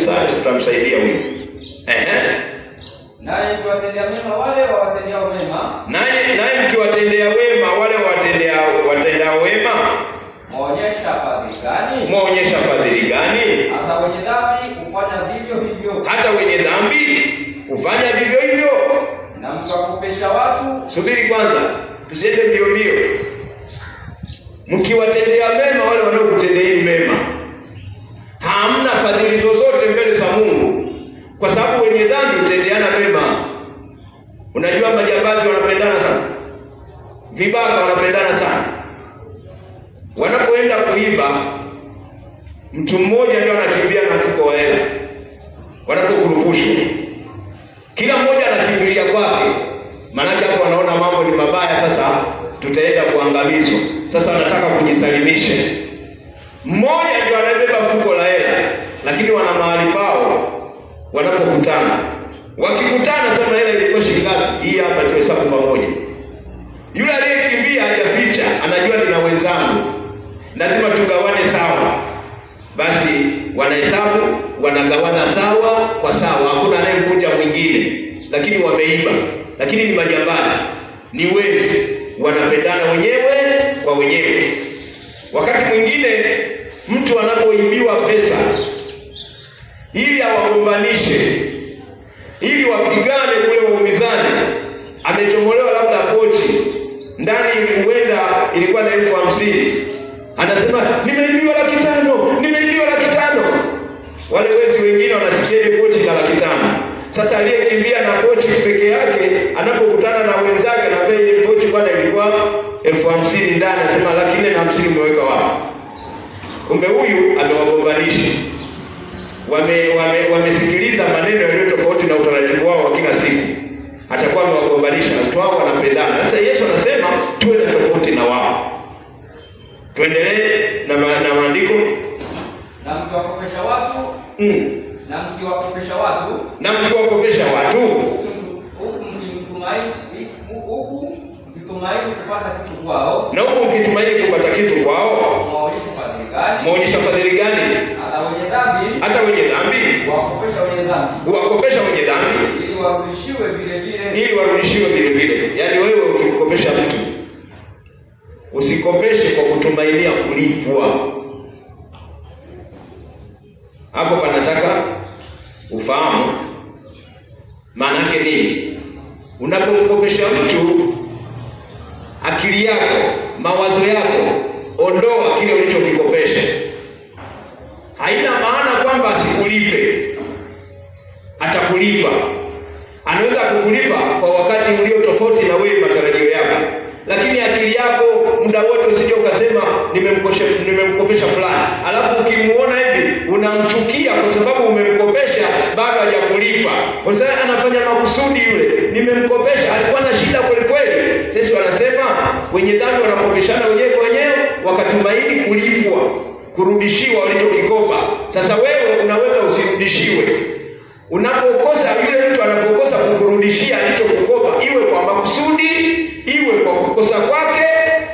msaada, tutamsaidia huyu. Naye mkiwatendea mema wale wawatendao mema, naye mkiwatendea wema wale watendao wema, mwaonyesha fadhili gani? Hata wenye dhambi hufanya vivyo hivyo. Hata wenye dhambi hufanya vivyo hivyo. Na mkiwakopesha watu, subiri kwanza, tusiende mbio mbio. Mkiwatendea mema wale wanaokutendea mema, hamna fadhili zozote mbele za Mungu, kwa sababu wenye dhambi hutendeana mema. Unajua majambazi wanapendana sana, vibaka wanapendana sana. Wanapoenda kuiba, mtu mmoja ndio anakimbia na mfuko wa hela. Wanapokurupushwa, kila mmoja anakimbilia kwake, maana hapo wanaona mambo ni mabaya, sasa tutaenda kuangamizwa. Sasa wanataka kujisalimisha. Mmoja ndio anabeba fuko la hela, lakini wana mahali pao wanapokutana. Wakikutana sema hela ilikuwa shilingi ngapi? Hii hapa tuhesabu pamoja. Yule aliyekimbia hajaficha, anajua nina wenzangu, lazima tugawane sawa. Basi wanahesabu, wanagawana sawa kwa sawa, hakuna anayemkunja mwingine. Lakini wameiba, lakini ni majambazi, ni wezi, wanapendana wenyewe kwa wenyewe. Wakati mwingine mtu anapoibiwa pesa ili awagombanishe, ili wapigane kule waumizane, amechomolewa labda pochi, ndani huenda ilikuwa na 50,000, anasema nimeibiwa 500,000, nimeibiwa 500,000. Wale wezi wengine wanasikia ile pochi la 500,000. Sasa aliyekimbia na pochi peke yake anapokutana na wenzake na ile pochi bwana ilikuwa 50,000 ndani, anasema 450,000 umeweka wapi? Kumbe huyu amewagombanisha. Wamesikiliza maneno yaliyo tofauti na utaratibu wao wa kila siku. Atakuwa amewagombanisha, watu wao wanapendana. Sasa Yesu anasema tuwe na tofauti na wao. Tuendelee na maandiko. Na mkiwakopesha watu, na mkiwakopesha watu, huku mkitumaini kupata kitu kwao, na huku mkitumaini kupata kitu kwao, mwaonyesha fadhili gani? Hata wenye dhambi huwakopesha wenye dhambi, ili warudishiwe vile vile. Yaani wewe ukimkopesha mtu, usikopeshe kwa kutumainia kulipwa. Hapo panataka ufahamu maana yake nini. Unapomkopesha mtu, akili yako, mawazo yako, ondoa kile ulichokikopesha. Haina maana kwamba asikulipe, atakulipa. Anaweza kukulipa kwa wakati ulio tofauti na wewe matarajio yako, lakini akili yako muda wote usije ukasema nimemkopesha fulani, alafu ukimuona hivi unamchukia kwa sababu umemkopesha bado hajakulipa. Kwa sababu anafanya makusudi yule, nimemkopesha, alikuwa na shida kweli kweli. Yesu anasema wenye dhambi wanakopeshana wenyewe kwa wenyewe, wakatumaini kulipwa, kurudishiwa walichokikopa. Sasa wewe unaweza usirudishiwe. Unapokosa, yule mtu anapokosa kukurudishia alichokukopa, iwe kwa makusudi, iwe kwa kukosa kwake,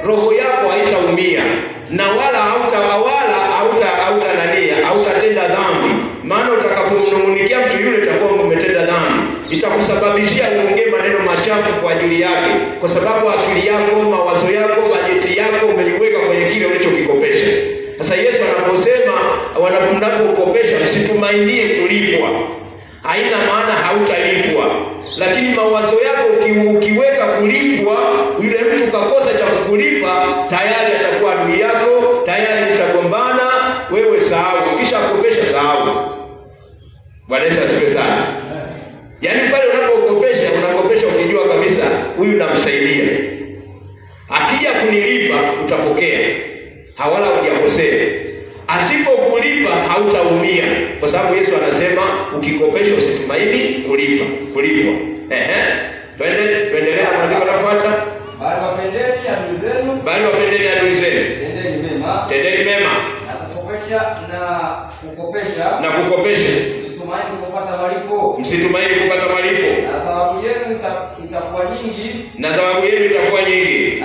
roho yako haitaumia na wala hautatenda dhambi. Maana utakapomnung'unikia mtu yule itakuwa umetenda dhambi, itakusababishia uongee maneno machafu kwa ajili yake, kwa sababu akili yako, mawazo yako, bajeti yako umeiweka kwenye kile ulichokikopesha. Sasa Yesu anaposema wanapokopesha usitumainie kulipwa, haina maana hautalipwa, lakini mawazo yako ukiweka kulipwa, yule mtu kakosa cha kukulipa, tayari atakuwa adui yako, tayari mtagombana. Wewe sahau, kisha kukopesha sahau. Bwana Yesu asifiwe sana. Yaani pale unapokopesha, unakopesha ukijua kabisa huyu namsaidia, akija kunilipa utapokea, hawala hujakosea. Asipokulipa hautaumia, kwa sababu Yesu anasema ukikopesha usitumaini kulipwa. Tuendelea maandiko yanafuata. Bali wapendeni adui zenu. Tendeni mema. Na kukopesha. Msitumaini kupata malipo. Na thawabu yenu itakuwa nyingi.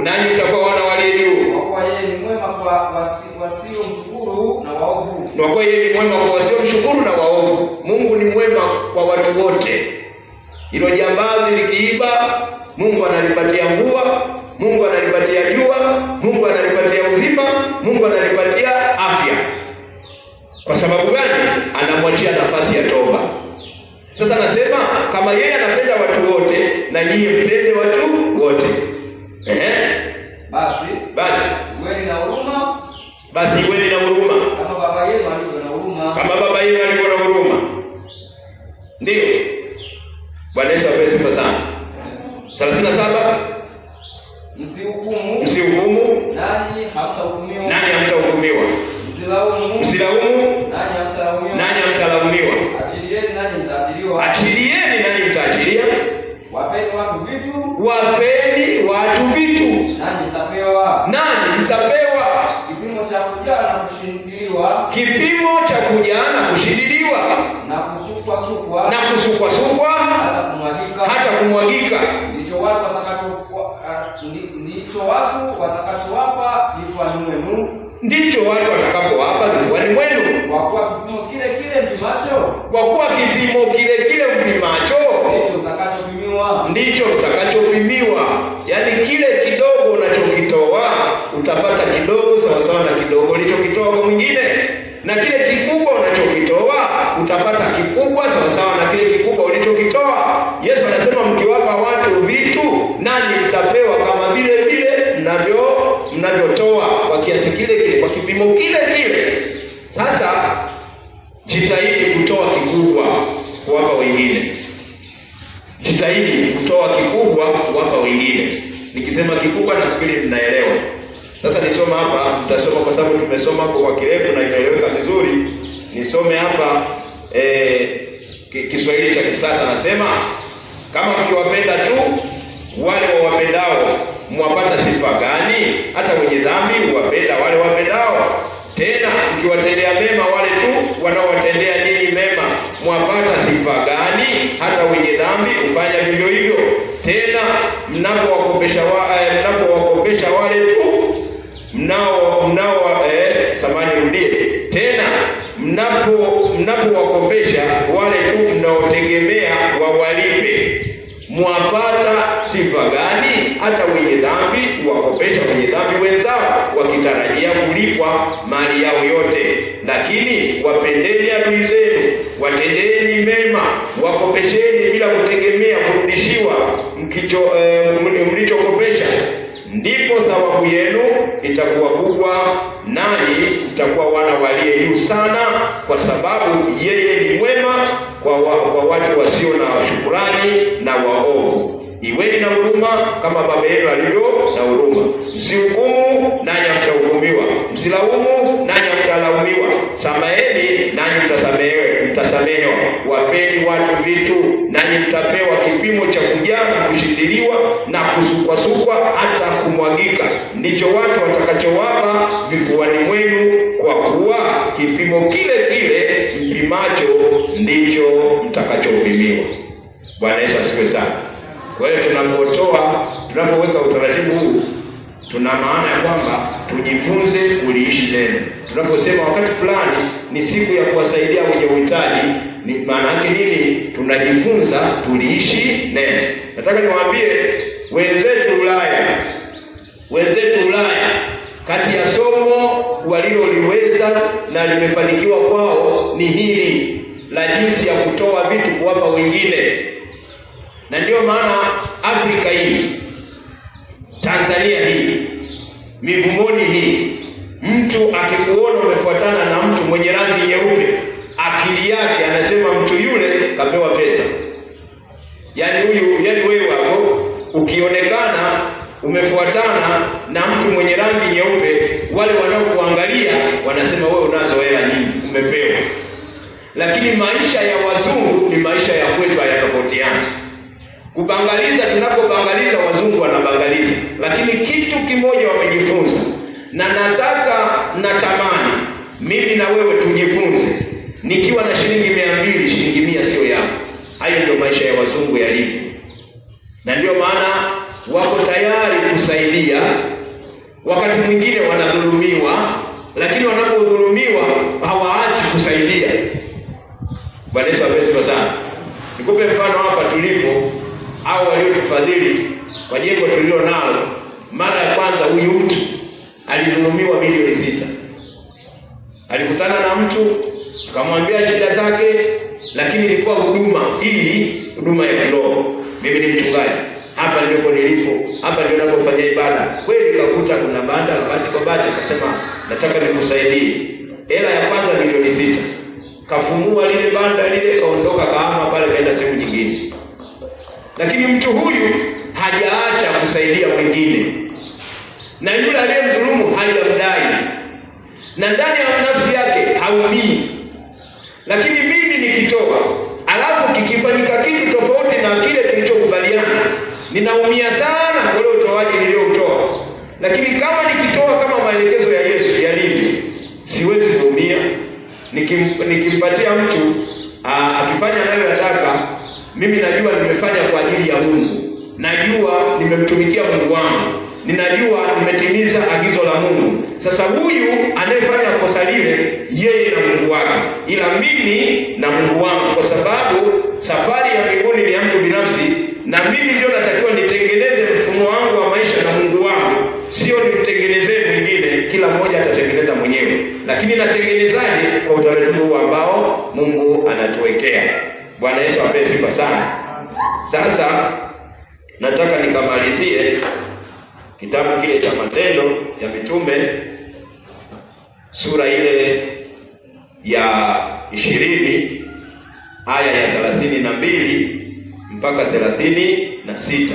Nanyi mtakuwa wana walio juu. Kwa kuwa yeye ni mwema kwa wasio mshukuru. wasiomshukuru na waovu. Na kwa yeye ni mwema kwa wasiomshukuru na waovu. Mungu ni mwema kwa watu wote. Hilo jambazi likiiba, Mungu analipatia mvua, Mungu analipatia jua, Mungu analipatia uzima, Mungu analipatia afya. Kwa sababu gani? Anamwachia nafasi ya toba. Sasa nasema kama yeye anapenda watu wote, na nyinyi mpende watu wote. Basi iweni na huruma. Basi iweni na huruma. Kama baba yenu alivyo na huruma. Kama baba yenu alivyo na huruma. Ndio. Bwana Yesu apewe sifa sana. 37. Msihukumu. Nani hamtahukumiwa. Msilaumu. Nani hamtalaumiwa. Achilieni nani mtaachiliwa. Wapeni watu vitu. Nani mtapewa. Kipimo cha kujaa na kushindiliwa. Na kusukwa hata kumwagika. Ndicho watu watakachowapa vifuani mwenu. Ndicho watu watakapowapa vifuani mwenu. Kwa kuwa kipimo kile kile mpimacho ndicho utakachopimiwa. Yaani kile kidogo unachokitoa utapata kidogo sawa sawa na kidogo ulichokitoa kwa mwingine, na kile kikubwa unachokitoa utapata kikubwa sawa sawa na kile kikubwa ulichokitoa. Yesu anasema mkiwapa watu vitu, nani mtapewa kama vile mnavyotoa, kwa kiasi kile kile, kwa kipimo kile kile. Sasa jitahidi kutoa kikubwa kuwapa wengine. Jitahidi kutoa kikubwa kuwapa wengine. Nikisema kikubwa nafikiri mnaelewa. Sasa nisoma hapa, tutasoma kwa sababu tumesoma hapo kwa kirefu na imeeleweka vizuri. Nisome hapa Kiswahili cha kisasa. Nasema kama mkiwapenda tu wale wawapendao, mwapata sifa gani? Hata wenye dhambi huwapenda wale wapendao. Tena mkiwatendea mema wale tu wanaowatendea ninyi mema, mwapata sifa gani? Hata wenye dhambi hufanya vivyo hivyo. Tena mnapowakopesha wale tu tena mnapowakopesha wale tu mnaotegemea wawalipe, mwapata sifa gani? Hata wenye dhambi huwakopesha wenye dhambi wenzao, wakitarajia kulipwa mali yao yote. Lakini wapendeni adui zenu, watendeni mema, wakopesheni bila kutegemea kurudishiwa mlichokopesha, ndipo thawabu yenu itakuwa kubwa, nanyi mtakuwa wana waliye juu sana, kwa sababu yeye ni mwema kwa watu wasio na shukurani na waovu. Iweni na huruma kama baba yenu alivyo na huruma. Msihukumu, nanyi mtahukumiwa. Msilaumu, nanyi mtalaumiwa. Samaheni, nanyi mtasamehewa. Wapeni watu vitu, nanyi mtapewa kipimo cha kujaa na kushindiliwa na kusukwasukwa hata kumwagika. Ndicho watu watakachowapa vifuani mwenu, kwa kuwa kipimo kile kile mpimacho ndicho mtakachopimiwa. Bwana Yesu asifiwe sana. Kwa hiyo tunapoweka utaratibu huu, tuna maana ya kwamba tujifunze kuliishi neno. Tunaposema wakati fulani ni siku ya kuwasaidia wenye uhitaji, ni maana yake nini? Tunajifunza tuliishi neno. Nataka niwaambie wenzetu Ulaya, kati ya somo waliloliweza na limefanikiwa kwao ni hili la jinsi ya kutoa vitu kuwapa wengine. Na ndio maana Afrika hii, Tanzania hii, Mivumoni hii, mtu akikuona umefuatana na mtu mwenye rangi nyeupe, akili yake anasema mtu yule kapewa pesa. Yaani wewe hapo ukionekana umefuatana na mtu mwenye rangi nyeupe, wale wanaokuangalia wanasema wewe unazo hela nyingi, umepewa. Lakini maisha ya wazungu ni maisha ya kwetu, hayatofautiana. Kubangaliza, tunapobangaliza wazungu wanabangaliza, lakini kitu kimoja wamejifunza, na natamani mimi na wewe tujifunze. Nikiwa na shilingi 200, shilingi 100 sio yangu. Hayo ndio maisha ya wazungu yalivyo, na ndio maana wako tayari kusaidia. Wakati mwingine wanadhulumiwa, lakini wanapodhulumiwa hawaachi kusaidia. Bwana Yesu asifiwe sana. Nikupe mfano hapa tulipo, au waliotufadhili kwa jengo tulilo nalo. Mara ya kwanza huyu mtu alidhulumiwa milioni 6. Alikutana na mtu akamwambia shida zake, lakini ilikuwa huduma ya kiroho. Mimi ni mchungaji, hapa ndipo nilipo, hapa ndio ninapofanya ibada. Kweli kakuta kuna banda la bati kwa bati, akasema nataka nikusaidie. Hela ya kwanza milioni 6. Kafumua lile banda lile, kaondoka, kahama pale, kaenda sehemu nyingine. Lakini mtu huyu hajaacha kusaidia wengine, na yule aliyemdhulumu hajamdai, na ndani ya nafsi yake haumii. Lakini mimi nikitoa, alafu kikifanyika kitu tofauti na kile tulichokubaliana, ninaumia sana kwa ule utoaji niliotoa. Lakini kama nikitoa kama maelekezo ya Yesu yalivyo, siwezi kuumia. Nikimpatia mtu akifanya nayo nataka, mimi najua nimefanya kwa ajili ya Mungu, najua nimemtumikia Mungu wangu, ninajua nimetimiza agizo la Mungu. Sasa huyu anayefanya kosa lile, yeye na Mungu wake, ila mimi na Mungu wangu, kwa sababu safari ya mbinguni ni ya mtu binafsi, na mimi ndio natakiwa nitengeneze mfumo wangu wa maisha na Mungu wangu, sio nimtengenezee mwingine. Kila mmoja atatengeneza mwenyewe, lakini natengenezaje? Kwa utaratibu ambao Mungu anatuwekea. Bwana Yesu apewe sifa sana. Sasa nataka nikamalizie kitabu kile cha Matendo ya Mitume, sura ile ya 20 aya ya 32 mpaka 36.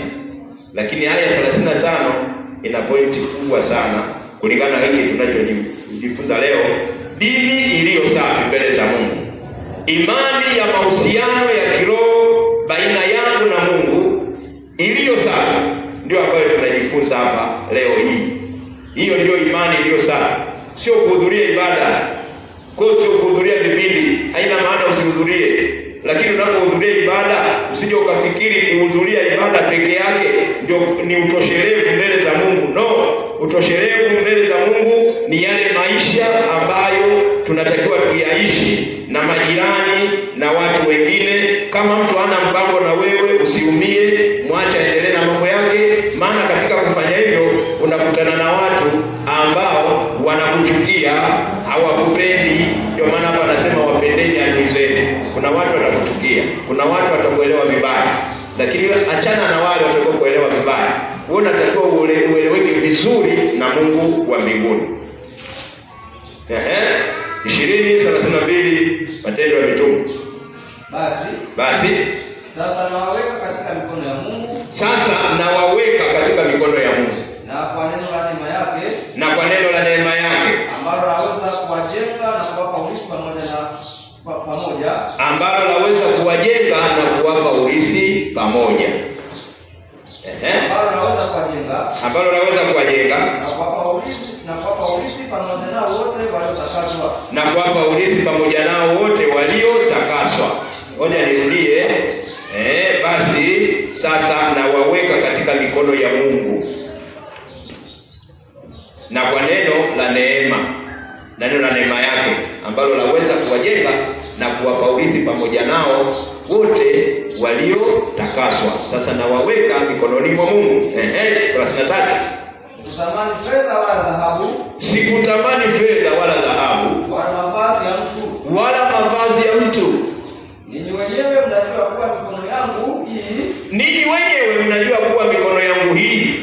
Lakini aya 35 ina pointi kubwa sana kulingana na hiki tunachojifunza leo. Dini iliyo safi mbele za Mungu, imani ya mahusiano ya kiroho baina yangu na Mungu iliyo safi, ndio ambayo tunajifunza hapa leo hii. Hiyo ndio imani iliyo safi, sio kuhudhuria ibada. Kwa hiyo sio kuhudhuria vipindi, haina maana usihudhurie. Lakini unapohudhuria ibada, usije ukafikiri kuhudhuria ibada peke yake ndio ni utoshelevu mbele za Mungu. No, utoshelevu mbele za Mungu ni yale maisha ambayo tunatakiwa tuyaishi na majirani na watu wengine. Kama mtu hana mpango na wewe, usiumie, mwacha endelee na mambo yake, maana katika kufanya hivyo unakutana na watu ambao wanakuchukia, hawakupendi. Ndio maana hapa anasema wapendeni adui zenu. Kuna watu watakuchukia, kuna watu watakuelewa vibaya, lakini achana na wale watakaokuelewa vibaya. Wewe unatakiwa ueleweke vizuri na Mungu wa mbinguni. 20:32 Matendo ya Mitume. Basi sasa nawaweka katika mikono ya Mungu. Sasa nawaweka katika mikono ya Mungu, na kwa neno la neema yake, ambalo laweza kuwajenga na kuwapa urithi pamoja, ambalo laweza kuwajenga na kuwapa urithi pamoja. Ambalo laweza kuwajenga na kuwapa urithi pamoja nao wote waliotakaswa. Na kuwapa urithi pamoja nao wote waliotakaswa. Ngoja nirudie. Basi sasa nawaweka katika mikono ya Mungu, na kwa neno la neema, na neno la neema yake ambalo laweza kuwajenga na kuwapa urithi pamoja nao wote waliotakaswa. Sasa nawaweka mikononi mwa Mungu. 33. Sikutamani fedha wala dhahabu wala mavazi ya mtu. Ninyi wenyewe mnajua kuwa mikono yangu hii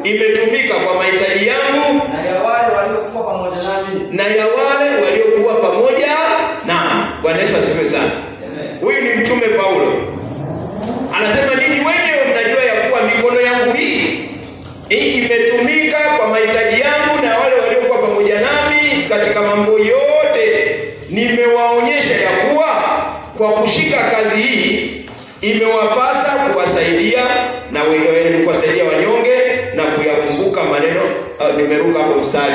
imetumika kwa mahitaji yangu na ya wale waliokuwa pamoja nami. Bwana Yesu asifiwe sana. Huyu ni mtume Paulo, anasema ninyi wenyewe mnajua ya kuwa mikono yangu hii imetumika kwa mahitaji yangu na wale waliokuwa pamoja nami katika mambo yote. Nimewaonyesha ya kuwa kwa kushika kazi hii imewapasa kuwasaidia na kuwasaidia wanyonge na kuyakumbuka maneno. Nimeruka hapo mstari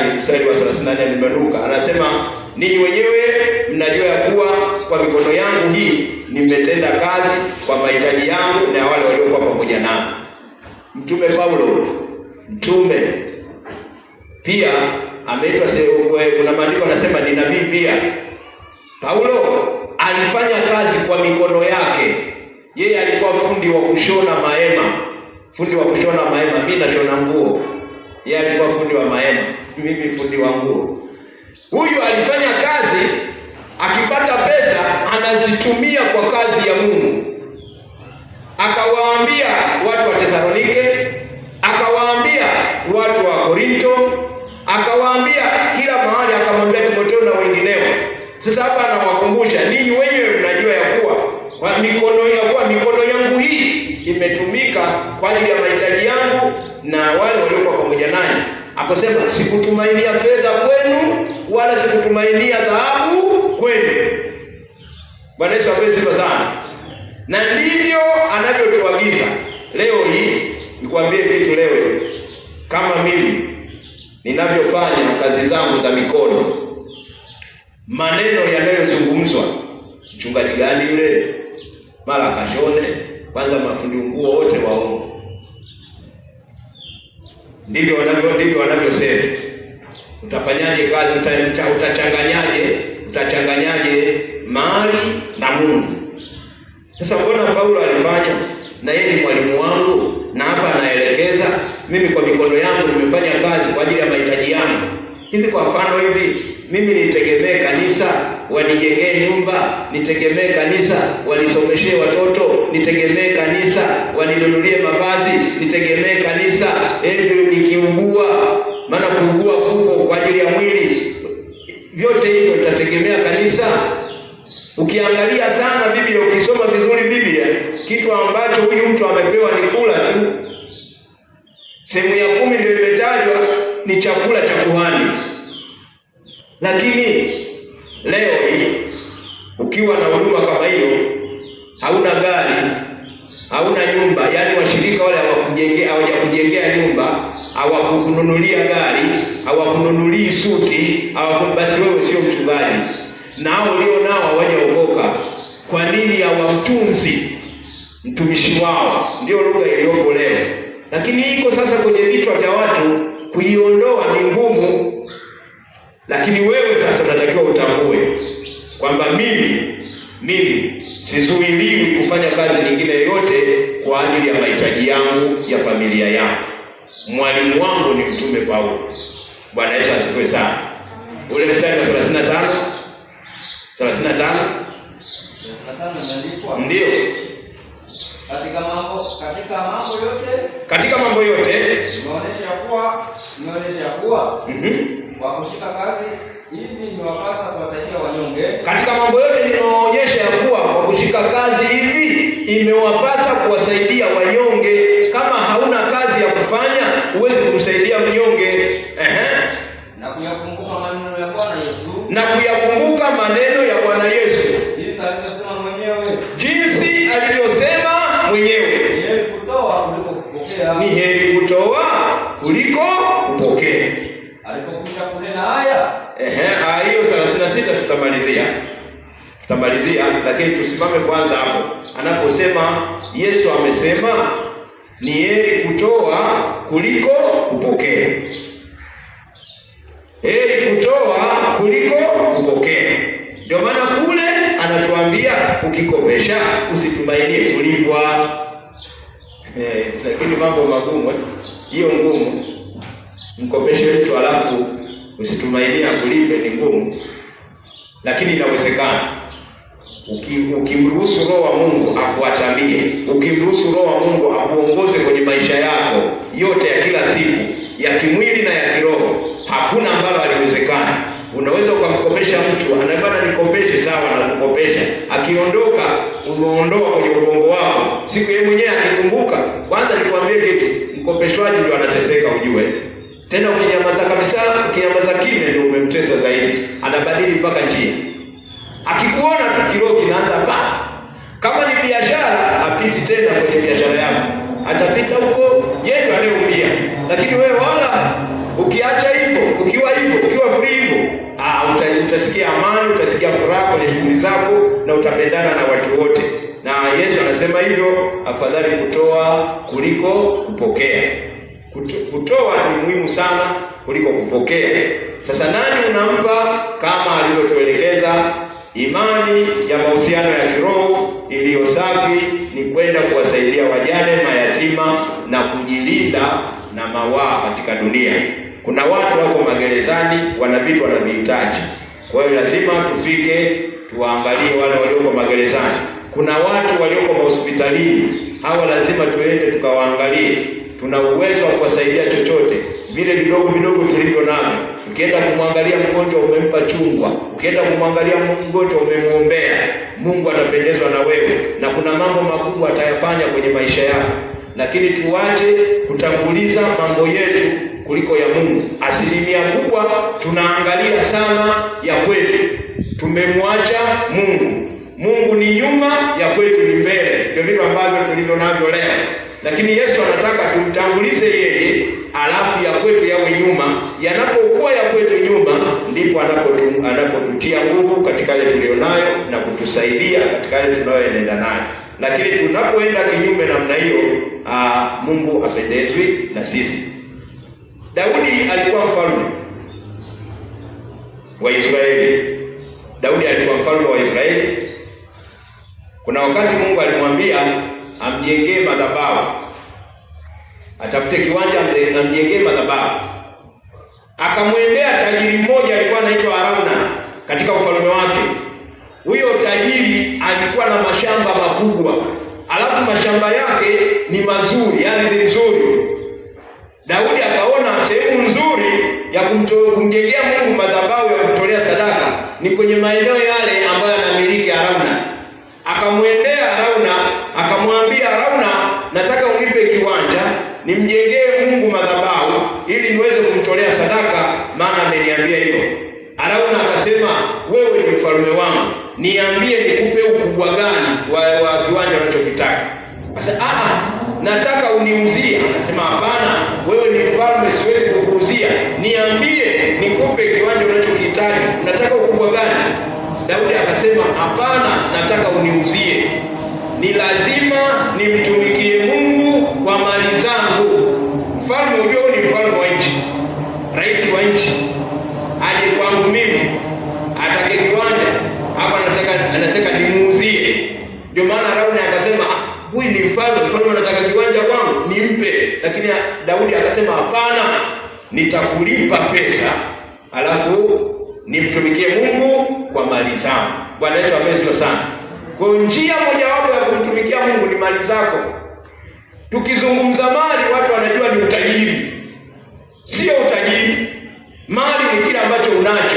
wa 34, nimeruka. Anasema ninyi wenyewe mnajua ya kuwa kwa mikono yangu hii nimetenda kazi kwa mahitaji yangu na wale waliokuwa pamoja nami. Mtume Paulo, mtume pia ameitwa, kuna maandiko anasema ni nabii pia. Paulo alifanya kazi kwa mikono yake. Yeye alikuwa fundi wa kushona mahema. Fundi wa kushona mahema. Mimi nashona nguo. Yeye alikuwa fundi wa mahema. Mimi fundi wa nguo. Huyu alifanya kazi, akipata pesa anazitumia kwa kazi ya Mungu. Akawaambia watu wa Tesalonike, akawaambia watu wa Korinto, akawaambia kila mahali, akamwambia Timotheo na wengineo. Sasa hapa anawakumbusha, ninyi wenyewe mnajua ya kuwa mikono yangu hii imetumika kwa ajili ya mahitaji yangu na wale waliokuwa pamoja nanyi. Akasema sikutumainia fedha kwenu wala sikutumainia dhahabu kwenu. Bwana Yesu asifiwe sana. Na ndivyo anavyotuagiza leo hii. Nikwambie kitu leo, kama mimi ninavyofanya kazi zangu za mikono, maneno yanayozungumzwa, mchungaji gani yule, mara kashone, kwanza mafundi nguo wote waongo. Ndivyo wanavyosema. Utafanyaje kazi? Utachanganyaje mali na Mungu? Sasa mbona Paulo alifanya, na yeye ni mwalimu wangu, na hapa anaelekeza mimi kwa mikono yangu nimefanya kazi kwa ajili ya mahitaji yangu. Hivi kwa mfano hivi, mimi nitegemee kanisa wanijengee nyumba, nitegemee kanisa wanisomeshee watoto, nitegemee kanisa waninunulie mavazi, nitegemee kanisa ndio nikiugua, maana kuugua kuko kwa ajili ya mwili. Vyote hivyo nitategemea kanisa. Ukiangalia sana Biblia, ukisoma vizuri Biblia, kitu ambacho huyu mtu amepewa ni kula tu. Sehemu ya 10 ndio imetajwa ni chakula cha kuhani. Lakini leo hii ukiwa na huduma kama hiyo, hauna gari, hauna nyumba, yani washirika wale hawajakujengea nyumba, hawakununulia gari, hawakununulii suti, basi wewe sio mchungaji. Nao ulio nao hawajaokoka. Kwa nini hawamtunzi mtumishi wao? Ndio lugha iliyopo leo. Lakini iko sasa kwenye vichwa vya watu, kuiondoa ni ngumu. Lakini wewe sasa unatakiwa utambue kwamba mimi sizuiliwi kufanya kazi nyingine yoyote kwa ajili ya mahitaji yangu ya familia yangu. Mwalimu wangu ni Mtume Paulo. Bwana Yesu asifiwe sana. Ule mstari wa 35 imeandikwa, ndio katika mambo yote nimeonyesha kuwa kwa kushika kazi hivi imewapasa kuwasaidia wanyonge. Katika mambo yote nimeonyesha ya kuwa kwa kushika kazi hivi imewapasa kuwasaidia wanyonge. Kama hauna kazi ya kufanya, huwezi kumsaidia mnyonge. Na kuyakumbuka maneno ya Bwana Yesu. Jinsi alivyosema mwenyewe. Ni heri kutoa kuliko kupokea. Alipokwisha kunena haya, hiyo 36 tutamalizia, lakini tusimame kwanza hapo anaposema Yesu amesema ni heri kutoa kuliko kupokea. Heri kutoa kuliko kupokea. Ndio maana kule anatuambia ukikopesha usitumainie kulipwa. Lakini mambo magumu hiyo ngumu. Mkopeshe mtu alafu usitumainia kulipe ni ngumu. Lakini inawezekana. Ukimruhusu Roho wa Mungu akuatamie, ukimruhusu Roho wa Mungu akuongoze kwenye maisha yako yote ya kila siku, ya kimwili na ya kiroho, hakuna ambalo haliwezekana. Unaweza ukamkopesha mtu, anabana nikopeshe, sawa na kukopesha. Akiondoka, umeondoa kwenye ubongo wako. Siku yeye mwenyewe akikumbuka, kwanza nikwambie kitu, mkopeshwaji ndio anateseka ujue. Tena ukinyamaza kabisa, ukinyamaza kimya ndio umemtesa zaidi. Anabadili mpaka njia. Akikuona tu kiroho kinaanza pa. Kama ni biashara, apiti tena kwenye biashara yako. Atapita huko, yeye ndiye anayeumia. Lakini wewe wala ukiacha hivyo, ukiwa free hivyo, utasikia amani, utasikia furaha kwenye shughuli zako na utapendana na watu wote. Na Yesu anasema hivyo, afadhali kutoa kuliko kupokea. Kutoa ni muhimu sana kuliko kupokea. Sasa nani unampa? Kama alivyotuelekeza, imani ya mahusiano ya kiroho iliyo safi ni kwenda kuwasaidia wajane, mayatima na kujilinda na mawaa katika dunia. Kuna watu wako magerezani, wana vitu wanavihitaji. Kwa hiyo lazima tufike tuwaangalie wale walioko magerezani. Kuna watu walioko hospitalini, hawa lazima tuende tukawaangalie. Tuna uwezo wa kuwasaidia chochote vile vidogo vidogo tulivyo navyo. Ukienda kumwangalia mgonjwa umempa chungwa, ukienda kumwangalia mgonjwa umemuombea, Mungu anapendezwa na wewe, na kuna mambo makubwa atayafanya kwenye maisha yako. Lakini tuache kutanguliza mambo yetu kuliko ya Mungu. Asilimia kubwa tunaangalia sana ya kwetu, tumemwacha Mungu. Mungu ni nyuma, ya kwetu ni mbele. Ndio vitu ambavyo tulivyo navyo leo. Lakini Yesu anataka tumtangulize yeye, alafu ya kwetu yawe nyuma. Yanapokuwa ya kwetu nyuma, ndipo anapotutia nguvu katika yale tulionayo na kutusaidia katika yale tunayoenda nayo. Lakini tunapoenda kinyume namna hiyo, Mungu apendezwi na sisi. Daudi alikuwa mfalme wa Israeli. Daudi alikuwa mfalme wa Israeli. Kuna wakati Mungu alimwambia amjengee madhabahu, atafute kiwanja amjengee madhabahu. Akamwendea tajiri mmoja alikuwa anaitwa Arauna katika ufalme wake. Huyo tajiri alikuwa na mashamba makubwa, alafu mashamba yake ni mazuri, ardhi nzuri. Daudi akaona sehemu nzuri ya kumjengea Mungu madhabahu ya kutolea sadaka ni kwenye maeneo yale ambayo anamiliki Arauna. Akamwendea Arauna, akamwambia, Arauna, nataka unipe kiwanja nimjengee Mungu madhabahu ili niweze kumtolea sadaka, maana ameniambia hivyo. Arauna akasema, wewe ni mfalme wangu, niambie nikupe ukubwa gani wa kiwanja unachokitaka. Sasa nataka uniuzie. Anasema, hapana, wewe ni mfalme, siwezi kukuuzia. Niambie nikupe kiwanja unachokitaka, unataka ukubwa gani? Daudi akasema, hapana, nataka uniuzie. Ni lazima nimtumikie Mungu kwa mali zangu. Mfalme ulio ni mfalme wa nchi, rais wa nchi, aje kwangu mimi atake kiwanja hapa, anataka nimuuzie. Ndio maana Arauna akasema, huyu ni mfalme anataka kiwanja kwangu, nimpe. Lakini Daudi akasema, hapana, nitakulipa pesa alafu nimtumikie Mungu kwa mali zangu. Bwana Yesu asifiwe sana. Kwa njia mojawapo ya kumtumikia Mungu ni mali zako. Tukizungumza mali, watu wanajua ni utajiri. Sio utajiri. Mali ni kile ambacho unacho.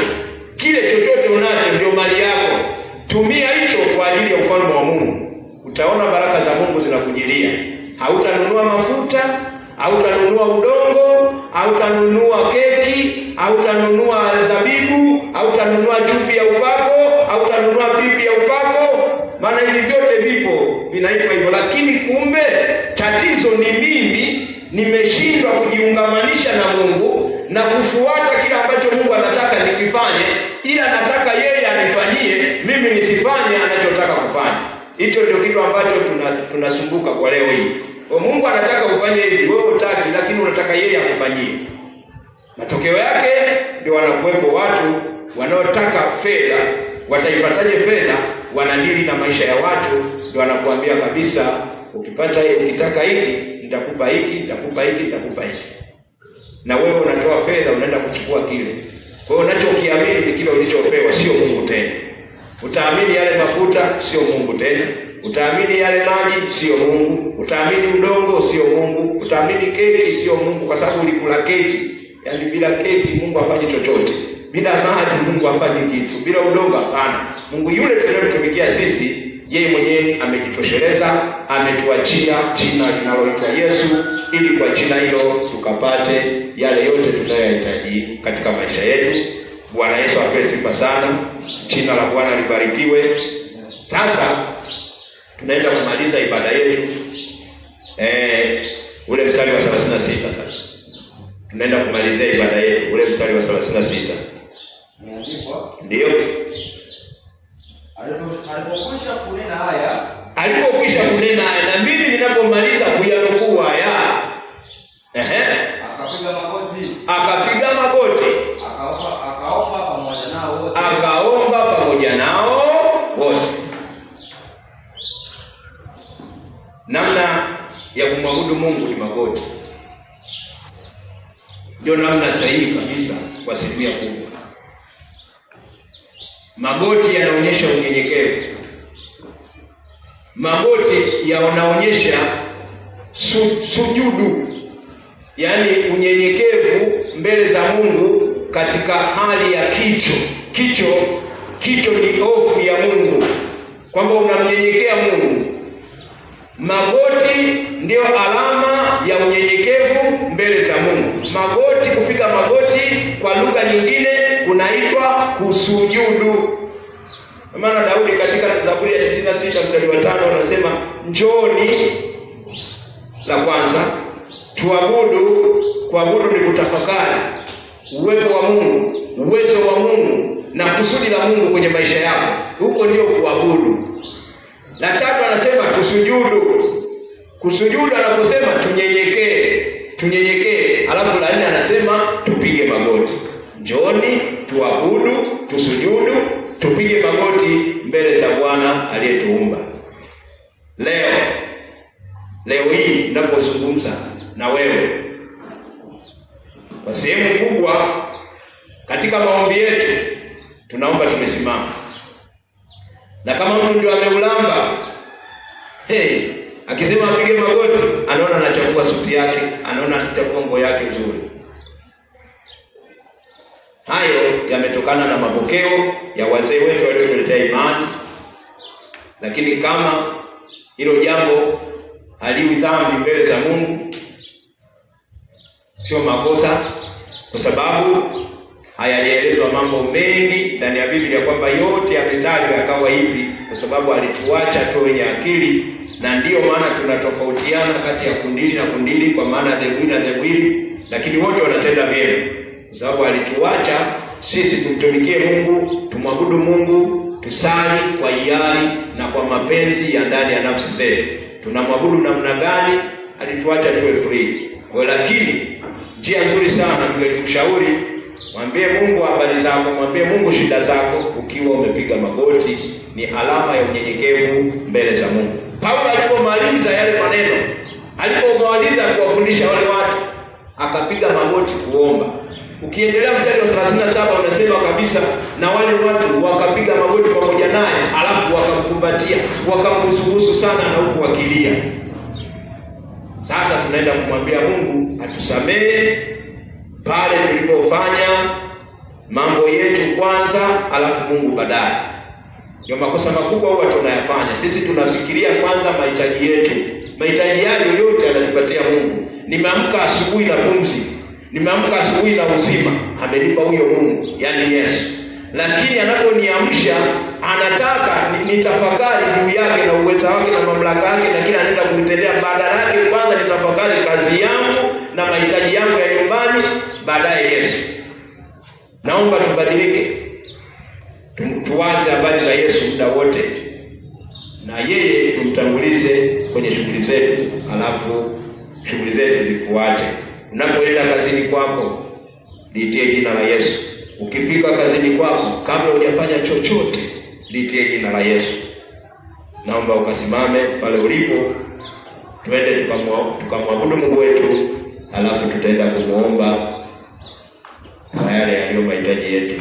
Kile chochote unacho ndio mali yako. Tumia hicho kwa ajili ya ufalme wa Mungu. Utaona baraka za Mungu zinakujilia. Hautanunua mafuta, hautanunua udongo, hautanunua keki, hautanunua zabibu, hautanunua chupi ya upako, hautanunua pipi ya upako. Maana hivi vyote vipo, vinaitwa hivyo. Lakini kumbe tatizo ni mimi nimeshindwa kujiungamanisha na Mungu na kufuata kile ambacho Mungu anataka nikifanye, ila nataka yeye anifanyie, mimi nisifanye anachotaka kufanya. Hicho ndio kitu ambacho tunasumbuka kwa leo hii. Mungu anataka ufanye hivi, wewe hutaki, lakini unataka yeye akufanyie. Matokeo yake ndio wanakuwepo watu wanaotaka fedha. Wataipataje fedha? Wanadili na maisha ya watu. Ndio wanakuambia kabisa, ukipata hiyo, ukitaka hiki nitakupa hiki, nitakupa hiki, nitakupa hiki. Na wewe unatoa fedha, unaenda kuchukua kile. Kwa hiyo unachokiamini ni kile ulichopewa, sio Mungu tena. Utaamini yale mafuta, sio Mungu tena. Utaamini yale maji, sio Mungu. Utaamini udongo, sio Mungu. Utaamini keki, sio Mungu, kwa sababu ulikula keki. Yaani bila keki Mungu hafanyi chochote. Bila maji Mungu hafanyi kitu. Bila udongo hapana. Mungu yule tunayemtumikia sisi, yeye mwenyewe amejitosheleza, ametuachia jina linaloitwa Yesu, ili kwa jina hilo tukapate yale yote tunayohitaji katika maisha yetu. Bwana Yesu apewe sifa sana. Jina la Bwana libarikiwe. Sasa tunaenda kumaliza ibada yetu. Ule mstari wa 36 sasa. Tunaenda kumalizia ibada yetu. Ule mstari wa 36. Ndio. Alipokwisha kunena haya, na mimi ninapomaliza kuyanukuu haya, akapiga magoti. kumwabudu Mungu ni magoti. Ndio namna sahihi kabisa kwa asilimia kubwa. Magoti yanaonyesha unyenyekevu. Magoti yanaonyesha sujudu, yaani unyenyekevu mbele za Mungu katika hali ya kicho ni hofu ya Mungu, kwamba unamnyenyekea Mungu. Magoti ndio alama ya unyenyekevu mbele za Mungu. Magoti, kupiga magoti kwa lugha nyingine kunaitwa kusujudu. Maana Daudi katika Zaburi ya 96 mstari wa 5 anasema, njooni, la kwanza tuabudu. Kuabudu ni kutafakari uwepo wa Mungu, uwezo wa Mungu na kusudi la Mungu kwenye maisha yako. Huko ndio kuabudu. La tatu anasema tusujudu. Kusujudu anaposema tunyenyekee. Alafu la nne anasema tupige magoti. Njooni, tuabudu, tusujudu, tupige magoti mbele za Bwana aliyetuumba. Leo hii ninapozungumza na wewe, kwa sehemu kubwa katika maombi yetu tunaomba tumesimama. Na kama mtu ndio ameulamba, akisema apige magoti, anaona anachafua suti yake, anaona anachafua nguo yake nzuri. Hayo yametokana na mapokeo ya wazee wetu waliotuletea imani. Lakini kama hilo jambo haliwi dhambi mbele za Mungu, sio makosa, kwa sababu hayaelezwa mambo mengi ndani ya Biblia kwamba yote yametajwa yakawa hivi, kwa sababu alituacha tu wenye akili. Na ndiyo maana tunatofautiana kati ya kundili na kundili, kwa maana dhebuini na dhebuini, lakini wote wanatenda vyema, kwa sababu alituacha sisi tumtumikie Mungu, tumwabudu Mungu, tusali kwa hiari na kwa mapenzi ya ndani ya nafsi zetu. Tunamwabudu namna gani? Alituacha tuwe free. Kwa lakini njia nzuri sana ningekushauri, mwambie Mungu habari zako, mwambie Mungu shida zako ukiwa umepiga magoti. Ni alama ya unyenyekevu mbele za Mungu. Paulo alipomaliza yale maneno, alipomaliza kuwafundisha wale watu, akapiga magoti kuomba. Ukiendelea mstari wa 37 unasema kabisa, na wale watu wakapiga magoti pamoja naye, alafu wakamkumbatia, wakambusu sana na huku wakilia. Sasa tunaenda kumwambia Mungu atusamehe pale tulipofanya mambo yetu kwanza, alafu Mungu baadaye. Ndio makosa makubwa huwa tunayafanya. Sisi tunafikiria kwanza mahitaji yetu. Mahitaji yale yote anatupatia Mungu. Nimeamka asubuhi na pumzi, nimeamka asubuhi na uzima, amenipa huyo Mungu, yani Yesu. Lakini anaponiamsha anataka nitafakari juu yake na uwezo wake na mamlaka yake, lakini anaenda kuitendea. Badala yake kwanza nitafakari kazi yangu na mahitaji yangu ya nyumbani, baadaye Yesu. Naomba tubadilike. Tuwaze habari za Yesu muda wote, na yeye tumtangulize kwenye shughuli zetu, alafu shughuli zetu zifuate. Unapoenda kazini kwako, liitie jina la Yesu. Ukifika kazini kwako, kabla hujafanya chochote, liitie jina la Yesu. Naomba ukasimame pale ulipo, twende tukamwabudu Mungu wetu, alafu tutaenda kumuomba kwa yale yaliyo mahitaji yetu.